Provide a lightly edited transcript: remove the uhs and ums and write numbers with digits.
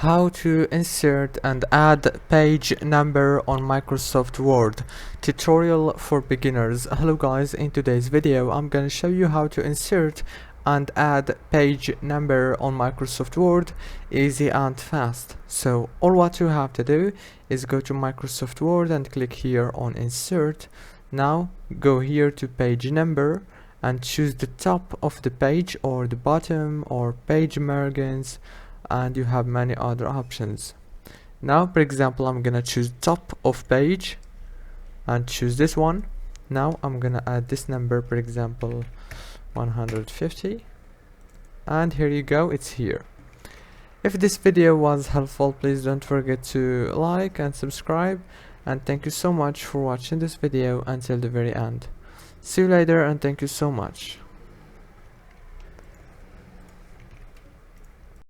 How to insert and add page number on Microsoft Word tutorial for beginners. Hello guys, in today's video I'm gonna show you how to insert and add page number on Microsoft Word easy and fast. So all what you have to do is go to Microsoft Word and click here on insert. Now go here to page number and choose the top of the page or the bottom or page margins, and you have many other options. Now for example I'm gonna choose top of page and choose this one. Now I'm gonna add this number, for example 150, and here you go, it's here. If this video was helpful, please don't forget to like and subscribe, and thank you so much for watching this video until the very end. See you later and thank you so much.